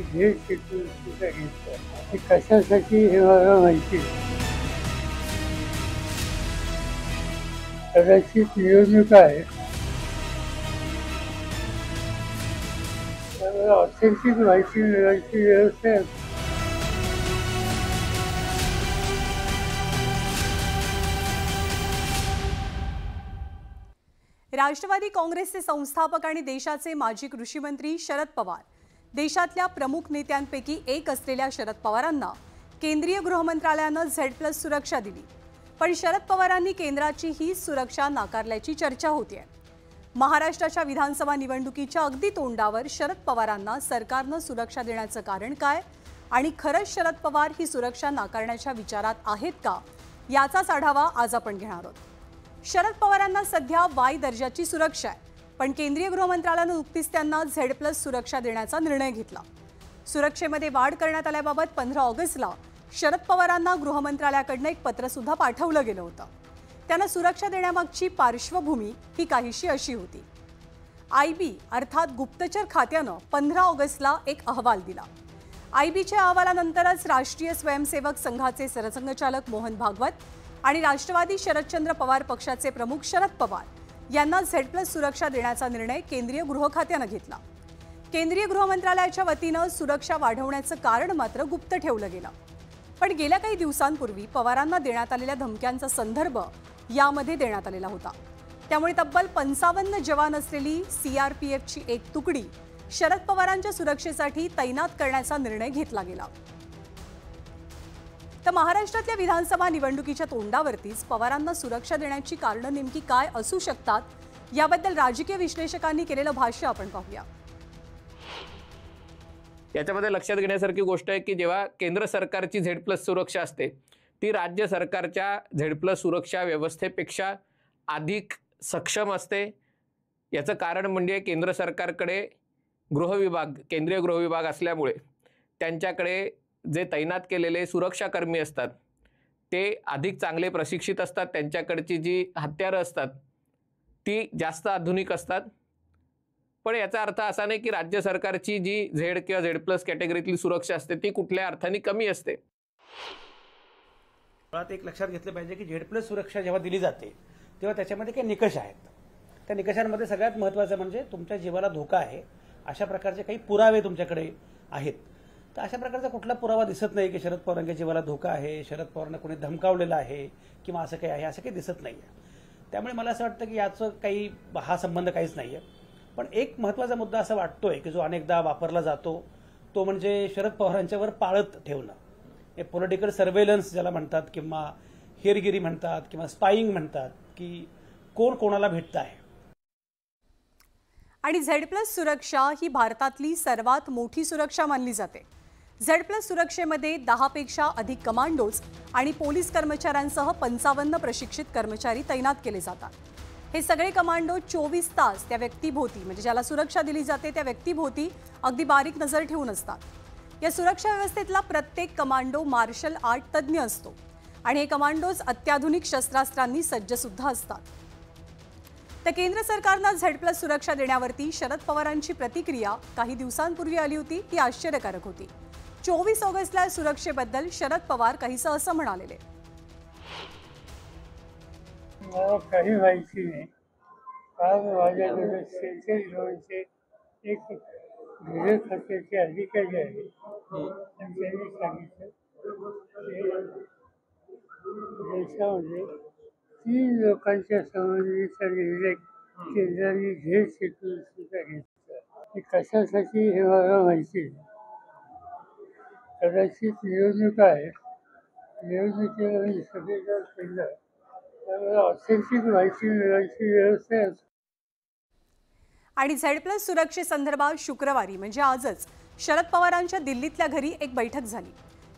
Z schedule सुद्धा घेतलं ते कशासाठी हे मला माहिती नाही. कदाचित निवडणूक आहे त्यामुळे ऑथेंटिक माहिती मिळवायची व्यवस्था आहे. राष्ट्रवादी काँग्रेसचे संस्थापक आणि देशाचे माजी कृषी मंत्री शरद पवार, देशातल्या प्रमुख नेत्यांपैकी एक असलेल्या शरद पवारांना केंद्रीय गृहमंत्रालयानं झेड+ सुरक्षा दिली. पण शरद पवारांनी केंद्राची ही सुरक्षा नाकारल्याची चर्चा होतीये. महाराष्ट्राच्या विधानसभा निवडणुकीच्या अगदी तोंडावर शरद पवारांना सरकारनं सुरक्षा देण्याचं कारण काय आणि खरंच शरद पवार ही सुरक्षा नाकारण्याच्या विचारात आहेत का, याचाच आढावा आज आपण घेणार आहोत. शरद पवारांना सध्या वाय दर्जाची सुरक्षा आहे, पण केंद्रीय गृहमंत्रालयानं नुकतीच त्यांना झेड+ सुरक्षा देण्याचा निर्णय घेतला. सुरक्षेमध्ये वाढ करण्यात आल्याबाबत 15 ऑगस्टला शरद पवारांना गृहमंत्रालयाकडनं एक पत्र सुद्धा पाठवलं गेलं होतं. त्यांना सुरक्षा देण्यामागची पार्श्वभूमी ही काहीशी अशी होती. IB अर्थात गुप्तचर खात्यानं 15 ऑगस्टला एक अहवाल दिला. IBच्या अहवालानंतरच राष्ट्रीय स्वयंसेवक संघाचे सरसंघचालक मोहन भागवत आणि राष्ट्रवादी शरदचंद्र पवार पक्षाचे प्रमुख शरद पवार यांना झेड+ सुरक्षा देण्याचा निर्णय केंद्रीय गृह खात्यानं घेतला. केंद्रीय गृहमंत्रालयाच्या वतीनं सुरक्षा वाढवण्याचं कारण मात्र गुप्त ठेवलं गेलं. पण गेल्या काही दिवसांपूर्वी पवारांना देण्यात आलेल्या धमक्यांचा संदर्भ यामध्ये देण्यात आलेला होता. त्यामुळे तब्बल 55 जवान असलेली CRPFची एक तुकडी शरद पवारांच्या सुरक्षेसाठी तैनात करण्याचा निर्णय घेतला गेला. तर महाराष्ट्रातल्या विधानसभा निवडणुकीच्या तोंडावरतीच पवारांना सुरक्षा देण्याची कारणं नेमकी काय असू शकतात, याबद्दल राजकीय विश्लेषकांनी केलेलं भाष्य आपण पाहूया. याच्यामध्ये लक्षात घेण्यासारखी गोष्ट आहे की जेव्हा केंद्र सरकारची झेड+ सुरक्षा असते ती राज्य सरकारच्या झेड+ सुरक्षा व्यवस्थेपेक्षा अधिक सक्षम असते. याचं कारण म्हणजे केंद्र सरकारकडे केंद्रीय गृह विभाग असल्यामुळे त्यांच्याकडे जे तैनात केलेले सुरक्षाकर्मी असतात ते अधिक चांगले प्रशिक्षित असतात. त्यांच्याकडची जी हत्यारं असतात ती जास्त आधुनिक असतात. पण याचा अर्थ असा नाही की राज्य सरकारची जी झेड किंवा झेड+ कॅटेगरीतली सुरक्षा असते ती कुठल्या अर्थाने कमी असते. एक लक्षात घेतलं पाहिजे की झेड+ सुरक्षा जेव्हा दिली जाते तेव्हा त्याच्यामध्ये काही निकष आहेत. त्या निकषांमध्ये सगळ्यात महत्त्वाचं म्हणजे तुमच्या जीवाला धोका आहे अशा प्रकारचे काही पुरावे तुमच्याकडे आहेत. तर अशा प्रकारचा कुठला पुरावा दिसत नाही की शरद पवारांच्या जीवाला धोका आहे, शरद पवारांना कोणी धमकावलेलं आहे किंवा असं काही आहे, असं काही दिसत नाही आहे. त्यामुळे मला असं वाटतं की याचं काही हा संबंध काहीच नाही आहे. पण एक महत्त्वाचा मुद्दा असा वाटतोय की जो अनेकदा वापरला जातो तो म्हणजे शरद पवारांच्यावर पाळत ठेवणं. हे पॉलिटिकल सर्व्हेलन्स ज्याला म्हणतात किंवा हेरगिरी म्हणतात किंवा स्पाईंग म्हणतात की कोण कोणाला भेटतं आहे. आणि झेड+ सुरक्षा ही भारतातली सर्वात मोठी सुरक्षा मानली जाते. झेड+ सुरक्षेमध्ये 10 पेक्षा अधिक कमांडोज आणि पोलीस कर्मचाऱ्यांसह 55 प्रशिक्षित कर्मचारी तैनात केले जातात. हे सगळे कमांडो 24 तास त्या व्यक्तीभोवती म्हणजे ज्याला सुरक्षा दिली जाते त्या व्यक्तीभोवती अगदी बारीक नजर ठेवून असतात. या सुरक्षा व्यवस्थेतला प्रत्येक कमांडो मार्शल आर्ट तज्ज्ञ असतो आणि हे कमांडोज अत्याधुनिक शस्त्रास्त्रांनी सज्ज सुद्धा असतात. तर केंद्र सरकारनं झेड+ सुरक्षा देण्यावरती शरद पवारांची प्रतिक्रिया काही दिवसांपूर्वी आली होती ती आश्चर्यकारक होती. 24 ऑगस्टला सुरक्षेबद्दल शरद पवार काहीसं असं म्हणालेले. मला काही माहिती नाही. काल माझ्याकडे सेंट्रल गव्हर्नमेंटचे एक गृह खात्याचे अधिकारी आहे आणि त्यांनी सांगितलं की देशामध्ये 3 लोकांच्या संबंधीचा निर्णय केंद्राने झेड शेड्यूल सुद्धा घेतला. ते कशासाठी हे मला माहिती नाही. कदाचित निवडणूक आहे, निवडणुकीमध्ये सगळेजण केलं त्यामुळे ऑथेंटिक माहिती मिळवायची व्यवस्था आहे. आणि झेड+ सुरक्षेसंदर्भात शुक्रवारी म्हणजे आजच शरद पवारांच्या दिल्लीतल्या घरी एक बैठक झाली.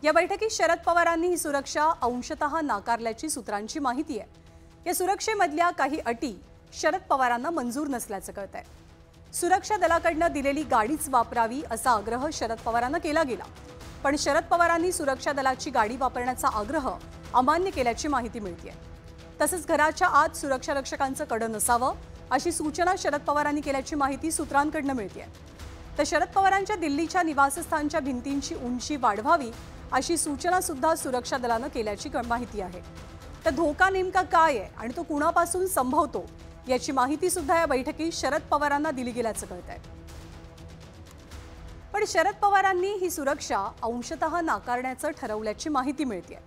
या बैठकीत शरद पवारांनी ही सुरक्षा अंशतः नाकारल्याची सूत्रांची माहिती आहे. या सुरक्षेमधल्या काही अटी शरद पवारांना मंजूर नसल्याचं कळतंय. सुरक्षा दलाकडनं दिलेली गाडीच वापरावी असा आग्रह शरद पवारांना केला गेला. पण शरद पवारांनी सुरक्षा दलाची गाडी वापरण्याचा आग्रह अमान्य केल्याची माहिती मिळते. तसंच घराच्या आत सुरक्षा रक्षकांचं कडं नसावं अशी सूचना शरद पवारांनी केल्याची माहिती सूत्रांकडनं मिळते. तर शरद पवारांच्या दिल्लीच्या निवासस्थानच्या भिंतींची उंची वाढवावी अशी सूचना सुद्धा सुरक्षा दलानं केल्याची माहिती आहे. तर धोका नेमका काय आहे आणि तो कुणापासून संभवतो याची माहिती सुद्धा या बैठकीत शरद पवारांना दिली गेल्याचं कळतंय. पण शरद पवारांनी ही सुरक्षा अंशतः नाकारण्याचं ठरवल्याची माहिती मिळते.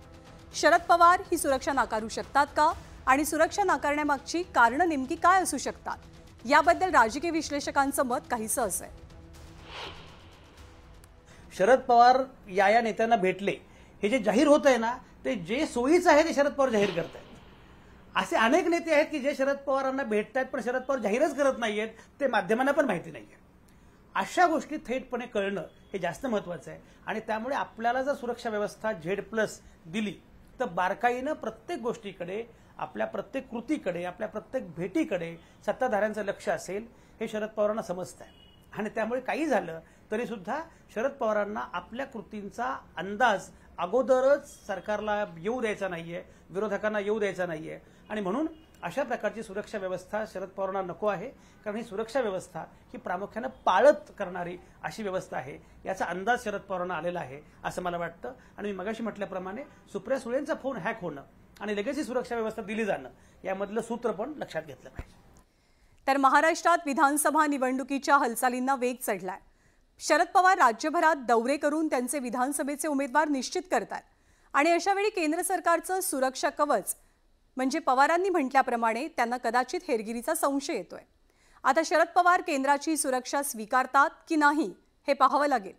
शरद पवार ही सुरक्षा नाकारू शकतात का आणि सुरक्षा नाकारण्यामागची कारणं नेमकी काय असू शकतात याबद्दल राजकीय विश्लेषकांचं मत काहीसं असं आहे. शरद पवार या नेत्यांना भेटले हे जे जाहीर होत आहे ना, ते जे सोयीचं आहे ते शरद पवार जाहीर करतायत. असे अनेक नेते आहेत की जे शरद पवारांना भेटतात पण शरद पवार जाहीरच करत नाहीयेत, ते माध्यमांना पण माहिती नाहीये. अशा गोष्टी थेटपणे कळणं हे जास्त महत्त्वाचं आहे. आणि त्यामुळे आपल्याला जर सुरक्षा व्यवस्था Z+ दिली तर बारकाईनं प्रत्येक गोष्टीकडे, आपल्या प्रत्येक कृतीकडे, आपल्या प्रत्येक भेटीकडे सत्ताधाऱ्यांचं लक्ष असेल हे शरद पवारांना समजतं आहे. आणि त्यामुळे काही झालं तरी सुद्धा शरद पवारांना आपल्या कृतींचा अंदाज अगोदरच सरकारला येऊ द्यायचा नाहीये, विरोधकांना येऊ द्यायचा नाहीये. आणि म्हणून अशा प्रकारची सुरक्षा व्यवस्था शरद पवारांना नको आहे. कारण ही सुरक्षा व्यवस्था ही प्रामुख्यानं पाळत करणारी अशी व्यवस्था आहे, याचा अंदाज शरद पवारांना आलेला आहे असं मला वाटतं. आणि मी मगाशी म्हटल्याप्रमाणे सुप्रिया सुळेंचा फोन हॅक होणं आणि लगेच ही सुरक्षा व्यवस्था दिली जाणं यामधलं सूत्र पण लक्षात घेतलं पाहिजे. तर महाराष्ट्रात विधानसभा निवडणुकीच्या हालचालींना वेग चढलाय. शरद पवार राज्यभरात दौरे करून त्यांचे विधानसभेचे उमेदवार निश्चित करतात. आणि अशावेळी केंद्र सरकारचं सुरक्षा कवच म्हणजे पवारांनी म्हटल्याप्रमाणे त्यांना कदाचित हेरगिरीचा संशय येतोय. आता शरद पवार केंद्राची सुरक्षा स्वीकारतात की नाही हे पाहावं लागेल.